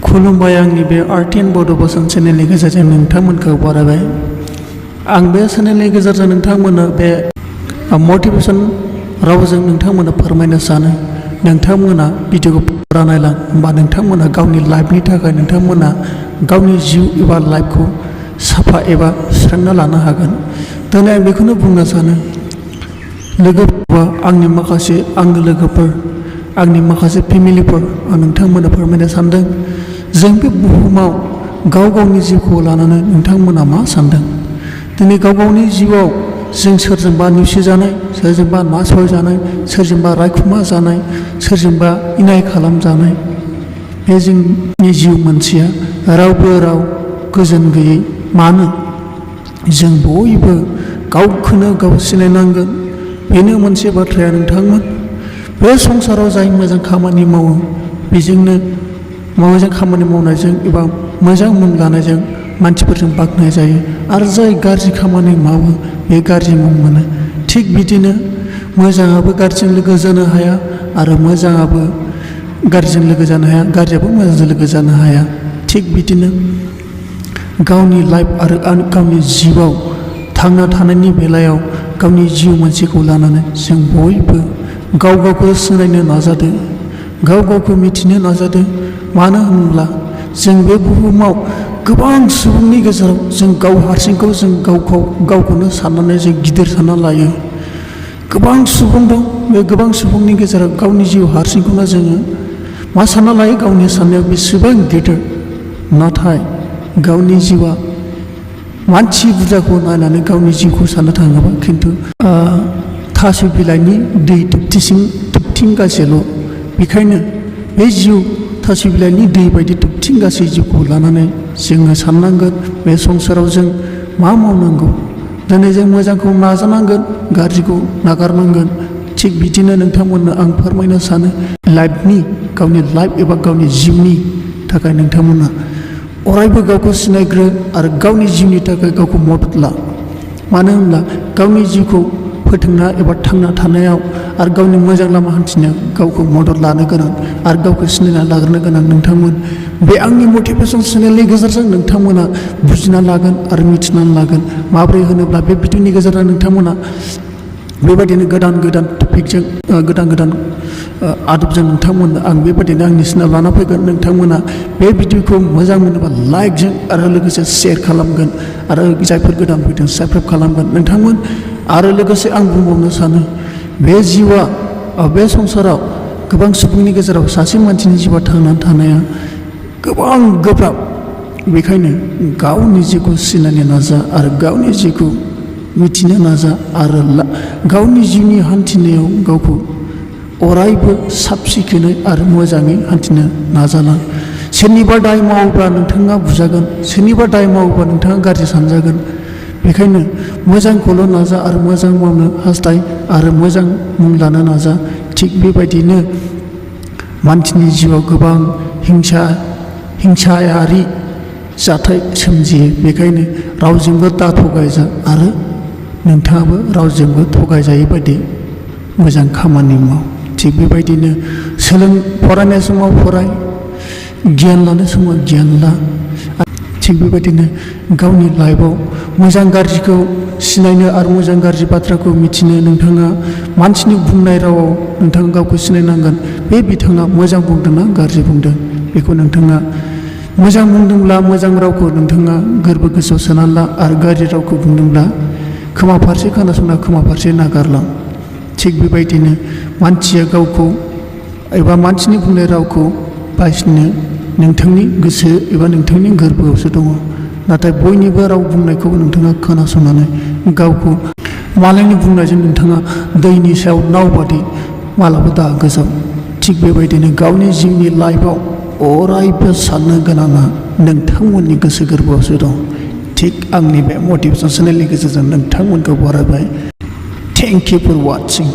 खुलुमबाय आंनि बे Rtn Bodo बोसोन चेनेलनि गेजेरजों नोंथांमोनखौ बरायबाय। आं बे चेनेलनि गेजेरजों नोंथांमोननो बे मटिभेशन रावजों नोंथांमोननो फोरमायनो सानो नोंथांमोना भिडिअखौ फुरा नायलां होमबा नोंथांमोना गावनि लाइफनि थाखाय नोंथांमोना गावनि जिउ एबा लाइफखौ साफा एबा सुस्रांना लानो हागोन। दिनै आं बेखौनो बुंनो सानो लोगोफोर आंनि माखासे आंगो लोगोफोर आंनि माखासे फेमिलिफोर आं नोंथांमोननो फोरमायनो सानदों जों बे बुहुमाव गाव गावनि जिउखौ लानानै नोंथांमोना मा सानदों। दिनै गाव गावनि जिउआव जों सोरजोंबा नेवसिजानाय सोरजोंबा नासयजानाय सोरजोंबा रायखुमा जानाय सोरजोंबा इनाय खालामजानाय बे जोंनि जिउ मोनसेया रावबो राव गोजोन गैयै। मानो जों बयबो गावखौनो गाव सिनायनांगोन। बेनो मोनसे बाथ्राया नोंथांमोन बे संसाराव जाय मोजां खामानि मावो बेजोंनो मोजां खामानि मावनायजों एबा मोजां मुं लानायजों मानसिफोरजों बाख्नाय जायो आरो जाय गाज्रि खामानि मावो बे गाज्रि मुं मोनो। थिग बिदिनो मोजाङाबो गाज्रिजों लोगो जानो हाया आरो मोजाङाबो गाज्रिजों लोगो जानो हाया गाज्रियाबो मोजांजों लोगो जानो हाया। थिग बिदिनो गावनि लाइफ आरो गावनि जिउआव थांना थानायनि बेलायाव गावनि जिउ मोनसेखौ लानानै जों बयबो गाव गावखौ सिनायनो नाजादों गाव गावखौ मिथिनो नाजादों। मानो होनब्ला जों बे बुहुमाव गोबां सुबुंनि गेजेराव जों गाव हारसिंखौ जों गावखौनो साननानै जों गिदिर सानना लायो। गोबां सुबुं दं बे गोबां सुबुंनि गेजेराव गावनि जिउ हारसिंखौनो जोङो मा सानना लायो गावनि साननायाव बेसेबां गिदिर। नाथाय गावनि जिउआ मानसि बुरजाखौ नायनानै गावनि जिउखौ साननो थाङोबा खिन्थु थास' बिलाइनि दै थुबथिंगासेल'। बेखायनो बे जिउ थास' बिलाइनि दै बायदि थुबथिंगासे जिउखौ लानानै जोङो साननांगोन बे संसाराव जों मा मावनांगौ। दिनै जों मोजांखौ नाजानांगोन गाज्रिखौ नागारनांगोन। थिग बिदिनो नोंथांमोननो आं फोरमायनो सानो गावनि लाइफ एबा गावनि जिउनि थाखाय नोंथांमोना अरायबो गावखौ सिनायग्रो आरो गावनि जिउनि थाखाय गावखौ मदद ला। मानो होनब्ला गावनि जिउखौ फोथांना एबा थांना थानायाव आरो गावनि मोजां लामा हान्थिनायाव गावखौ मदद लानो गोनां आरो गावखौ सिनायना लाग्रोनो गोनां। नोंथांमोन बे आंनि मटिभेशन चेनेलनि गेजेरजों नोंथांमोना बुजिना लागोन आरो मिथिनानै लागोन। माबोरै होनोब्ला बे भिडिअनि गेजेरजों नोंथांमोना बेबायदिनो गोदान गोदान टपिकजों गोदान गोदान आदबजों नोंथांमोननो आं बेबायदिनो आंनि चेनेलाव लाना फैगोन। नोंथांमोना बे भिडिअखौ मोजां मोनोबा लाइकजों आरो लोगोसे शेयार खालामगोन आरो जायफोर गोदान फैदों साबस्क्राइब खालामगोन नोंथांमोन। आरो लोगोसे आं बुंबावनो सानो बे जिउआ बे संसाराव गोबां सुबुंनि गेजेराव सासे मानसिनि जिउआ थांनानै थानाया गोबां गोब्राब। बेखायनो गावनि जिउखौ सिनायनो नाजा आरो गावनि जिउखौ मिथिनो नाजा आरो गावनि जिउनि हान्थिनायाव गावखौ अरायबो साब सिखोनै आरो मोजाङै हान्थिनो नाजाला। सोरनिबा दाय मावोब्ला नोंथाङा बुजागोन सोरनिबा दाय मावोब्ला नोंथाङा गाज्रि सानजागोन। बेखायनो मोजांखौल' नाजा आरो मोजां मावनो हास्थाय आरो मोजां मुं लानो नाजा। थिग बेबायदिनो मानसिनि जिउआव गोबां हिंसायारि जाथाय सोमजियो। बेखायनो रावजोंबो दा थगायजा आरो नोंथाङाबो रावजोंबो थगायजायै बायदि मोजां खामानि माव। थिग बेबायदिनो फरायनाय समाव फराय गियान लानाय समाव गियान ला। थिग बेबायदिनो गावनि लाइफआव मोजां गाज्रिखौ सिनायनो आरो मोजां गाज्रि बाथ्राखौ मिथिनो नोंथाङा मानसिनि बुंनाय रावाव नोंथाङा गावखौ सिनायनांगोन। बे बिथाङा मोजां बुंदोंना गाज्रि बुंदों बेखौ नोंथाङा मोजां बुंदोंब्ला मोजां रावखौ नोंथाङा गोरबो गोसोआव सोनानै ला आरो गाज्रि रावखौ बुंदोंब्ला खोमा फारसे खोनासंना खोमा फारसे नागारलां। थिग बेबायदिनो मानसिया गावखौ एबा मानसिनि बुंनाय रावखौ बासिनो नोंथांनि गोसो एबा नोंथांनि गोरबोआवसो दङ। नाथाय बयनिबो राव बुंनायखौ नोंथाङा खोनासंनानै गावखौ मालायनि बुंनायजों नोंथाङा दैनि सायाव नाव बादि मालाबा दा गोजाव। थिग बेबायदिनो गावनि जिउनि लाइफआव अरायबो साननो गोनाङा नोंथांमोननि गोसो गोरबोआवसो दं। थिग आंनि बे मटिभेशन चेनेलनि गेजेरजों नोंथांमोनखौ बरायबाय। Thank you for वाचिं।